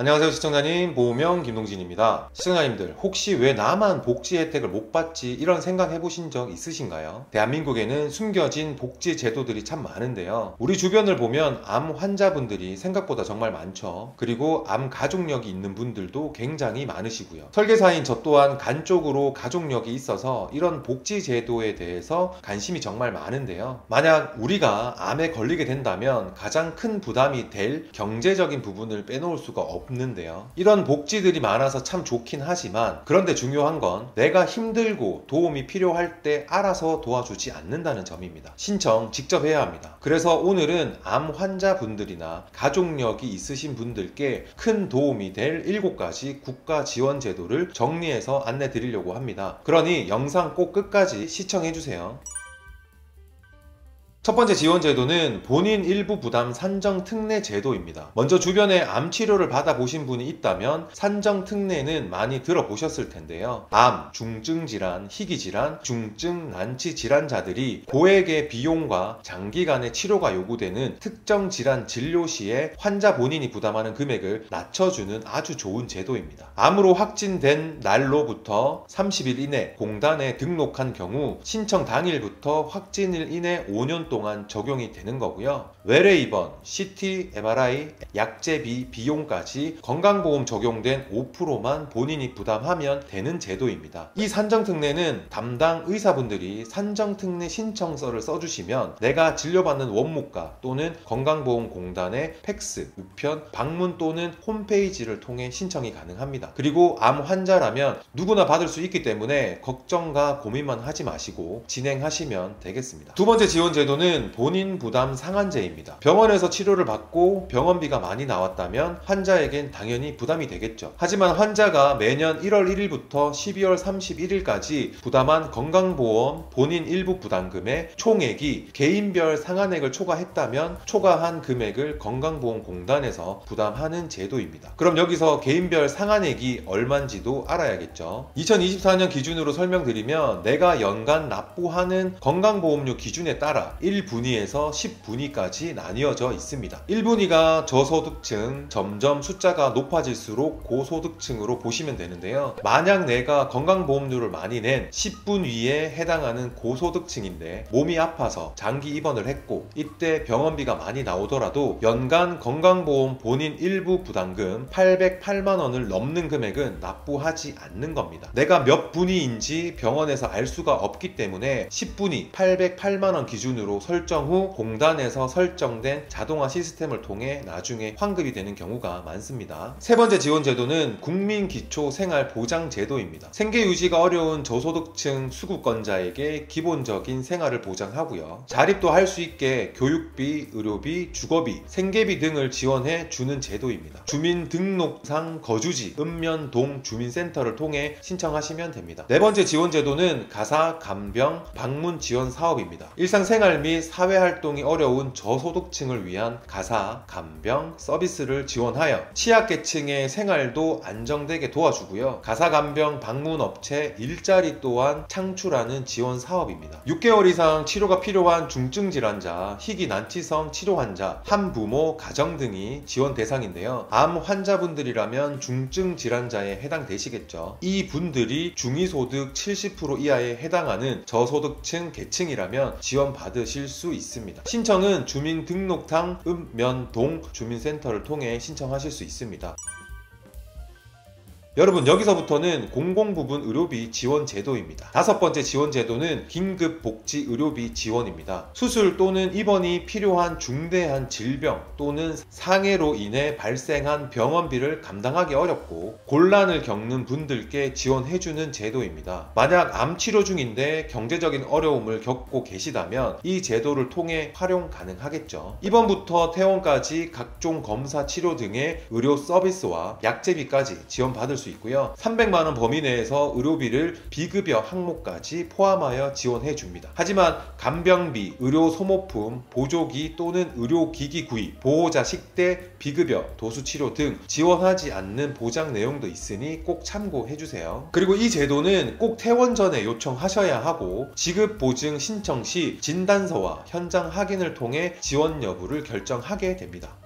안녕하세요 시청자님, 보호명 김동진입니다. 시청자님들, 혹시 왜 나만 복지 혜택을 못 받지? 이런 생각 해보신 적 있으신가요? 대한민국에는 숨겨진 복지 제도들이 참 많은데요, 우리 주변을 보면 암 환자분들이 생각보다 정말 많죠. 그리고 암 가족력이 있는 분들도 굉장히 많으시고요. 설계사인 저 또한 간 쪽으로 가족력이 있어서 이런 복지 제도에 대해서 관심이 정말 많은데요, 만약 우리가 암에 걸리게 된다면 가장 큰 부담이 될 경제적인 부분을 빼놓을 수가 없는데요, 이런 복지들이 많아서 참 좋긴 하지만, 그런데 중요한 건 내가 힘들고 도움이 필요할 때 알아서 도와주지 않는다는 점입니다. 신청 직접 해야 합니다. 그래서 오늘은 암 환자분들이나 가족력이 있으신 분들께 큰 도움이 될 7가지 국가 지원 제도를 정리해서 안내 드리려고 합니다. 그러니 영상 꼭 끝까지 시청해주세요. 첫 번째 지원 제도는 본인 일부 부담 산정 특례 제도입니다. 먼저 주변에 암 치료를 받아보신 분이 있다면 산정 특례는 많이 들어보셨을 텐데요, 암, 중증 질환, 희귀 질환, 중증 난치 질환자들이 고액의 비용과 장기간의 치료가 요구되는 특정 질환 진료 시에 환자 본인이 부담하는 금액을 낮춰주는 아주 좋은 제도입니다. 암으로 확진된 날로부터 30일 이내 공단에 등록한 경우 신청 당일부터 확진일 이내 5년 동안 적용이 되는 거고요. 외래 입원, CT, MRI, 약제비 비용까지 건강보험 적용된 5%만 본인이 부담하면 되는 제도입니다. 이 산정특례는 담당 의사분들이 산정특례 신청서를 써주시면 내가 진료받는 원무과 또는 건강보험공단의 팩스, 우편, 방문 또는 홈페이지를 통해 신청이 가능합니다. 그리고 암 환자라면 누구나 받을 수 있기 때문에 걱정과 고민만 하지 마시고 진행하시면 되겠습니다. 두 번째 지원 제도는 본인 부담 상한제입니다. 병원에서 치료를 받고 병원비가 많이 나왔다면 환자에겐 당연히 부담이 되겠죠. 하지만 환자가 매년 1월 1일부터 12월 31일까지 부담한 건강보험 본인 일부 부담금의 총액이 개인별 상한액을 초과했다면 초과한 금액을 건강보험공단에서 부담하는 제도입니다. 그럼 여기서 개인별 상한액이 얼마인지도 알아야겠죠. 2024년 기준으로 설명드리면 내가 연간 납부하는 건강보험료 기준에 따라 1분위에서 10분위까지 나뉘어져 있습니다. 1분위가 저소득층, 점점 숫자가 높아질수록 고소득층으로 보시면 되는데요, 만약 내가 건강보험료를 많이 낸 10분위에 해당하는 고소득층인데 몸이 아파서 장기 입원을 했고 이때 병원비가 많이 나오더라도 연간 건강보험 본인 일부 부담금 808만원을 넘는 금액은 납부하지 않는 겁니다. 내가 몇 분위인지 병원에서 알 수가 없기 때문에 10분위 808만원 기준으로 설정 후 공단에서 설정된 자동화 시스템을 통해 나중에 환급이 되는 경우가 많습니다. 세 번째 지원 제도는 국민기초생활보장제도입니다. 생계 유지가 어려운 저소득층 수급권자에게 기본적인 생활을 보장하고요, 자립도 할 수 있게 교육비, 의료비, 주거비, 생계비 등을 지원해 주는 제도입니다. 주민등록상 거주지, 읍면동 주민센터를 통해 신청하시면 됩니다. 네 번째 지원 제도는 가사, 간병, 방문 지원 사업입니다. 일상생활 및 사회활동이 어려운 저소득층을 위한 가사, 간병 서비스를 지원하여 취약계층의 생활도 안정되게 도와주고요, 가사, 간병, 방문업체, 일자리 또한 창출하는 지원 사업입니다. 6개월 이상 치료가 필요한 중증 질환자, 희귀 난치성 치료 환자, 한부모, 가정 등이 지원 대상인데요, 암 환자분들이라면 중증 질환자에 해당되시겠죠. 이 분들이 중위소득 70% 이하에 해당하는 저소득층 계층이라면 지원 받으실 수 있습니다. 신청은 주민등록상 읍면동 주민센터를 통해 신청하실 수 있습니다. 여러분, 여기서부터는 공공부분 의료비 지원 제도입니다. 다섯 번째 지원 제도는 긴급복지 의료비 지원입니다. 수술 또는 입원이 필요한 중대한 질병 또는 상해로 인해 발생한 병원비를 감당하기 어렵고 곤란을 겪는 분들께 지원해주는 제도입니다. 만약 암 치료 중인데 경제적인 어려움을 겪고 계시다면 이 제도를 통해 활용 가능하겠죠. 입원부터 퇴원까지 각종 검사 치료 등의 의료 서비스와 약제비까지 지원받을 수 있고요, 300만원 범위 내에서 의료비를 비급여 항목까지 포함하여 지원해 줍니다. 하지만 간병비, 의료 소모품, 보조기 또는 의료기기 구입, 보호자 식대, 비급여, 도수치료 등 지원하지 않는 보장 내용도 있으니 꼭 참고해 주세요. 그리고 이 제도는 꼭 퇴원 전에 요청하셔야 하고 지급보증 신청 시 진단서와 현장 확인을 통해 지원 여부를 결정하게 됩니다.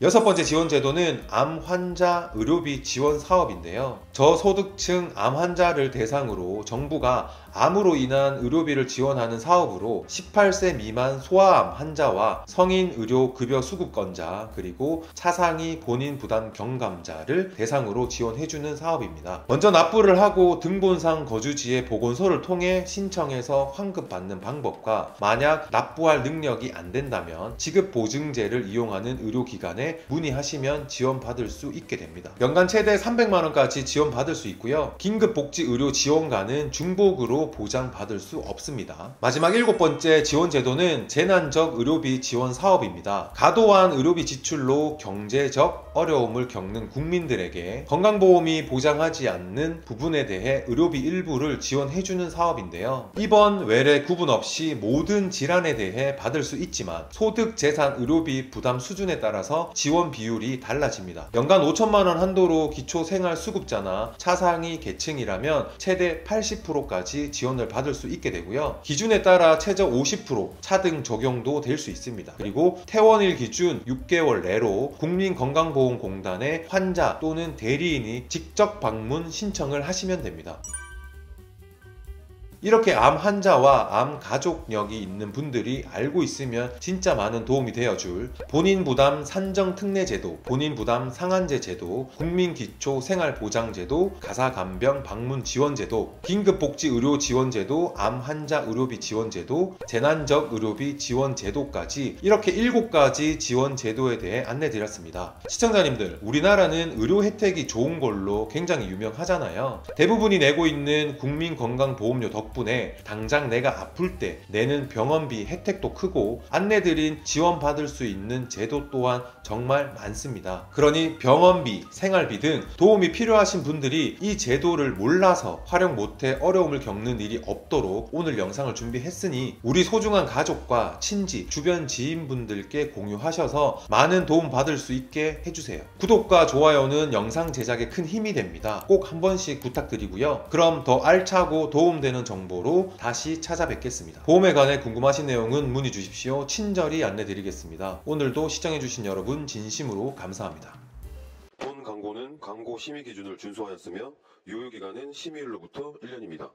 여섯 번째 지원 제도는 암 환자 의료비 지원 사업인데요. 저소득층 암 환자를 대상으로 정부가 암으로 인한 의료비를 지원하는 사업으로 18세 미만 소아암 환자와 성인 의료 급여 수급권자 그리고 차상위 본인 부담 경감자를 대상으로 지원해주는 사업입니다. 먼저 납부를 하고 등본상 거주지의 보건소를 통해 신청해서 환급받는 방법과 만약 납부할 능력이 안 된다면 지급보증제를 이용하는 의료기관에 문의하시면 지원받을 수 있게 됩니다. 연간 최대 300만원까지 지원받을 수 있고요. 긴급복지의료지원관은 중복으로 보장받을 수 없습니다. 마지막 7번째 지원 제도는 재난적 의료비 지원 사업입니다. 과도한 의료비 지출로 경제적 어려움을 겪는 국민들에게 건강보험이 보장하지 않는 부분에 대해 의료비 일부를 지원해주는 사업인데요. 입원, 외래 구분 없이 모든 질환에 대해 받을 수 있지만 소득, 재산, 의료비 부담 수준에 따라서 지원 비율이 달라집니다. 연간 5천만원 한도로 기초생활수급자나 차상위 계층이라면 최대 80%까지 지원을 받을 수 있게 되고요. 기준에 따라 최저 50% 차등 적용도 될 수 있습니다. 그리고 퇴원일 기준 6개월 내로 국민건강보험공단에 환자 또는 대리인이 직접 방문 신청을 하시면 됩니다. 이렇게 암 환자와 암 가족력이 있는 분들이 알고 있으면 진짜 많은 도움이 되어줄 본인부담 산정특례제도, 본인부담 상한제제도, 국민기초생활보장제도, 가사간병 방문지원제도, 긴급복지의료지원제도, 암 환자 의료비 지원제도, 재난적 의료비 지원제도까지 이렇게 7가지 지원제도에 대해 안내드렸습니다. 시청자님들, 우리나라는 의료 혜택이 좋은 걸로 굉장히 유명하잖아요. 대부분이 내고 있는 국민건강보험료 덕분에 당장 내가 아플 때 내는 병원비 혜택도 크고 안내드린 지원받을 수 있는 제도 또한 정말 많습니다. 그러니 병원비, 생활비 등 도움이 필요하신 분들이 이 제도를 몰라서 활용 못해 어려움을 겪는 일이 없도록 오늘 영상을 준비했으니 우리 소중한 가족과 친지, 주변 지인분들께 공유하셔서 많은 도움 받을 수 있게 해주세요. 구독과 좋아요는 영상 제작에 큰 힘이 됩니다. 꼭 한 번씩 부탁드리고요. 그럼 더 알차고 도움되는 정보로 다시 찾아뵙겠습니다. 보험에 관해 궁금하신 내용은 문의 주십시오. 친절히 안내드리겠습니다. 오늘도 시청해주신 여러분 진심으로 감사합니다. 본 광고는 광고 심의 기준을 준수하였으며 유효기간은 심의일로부터 1년입니다.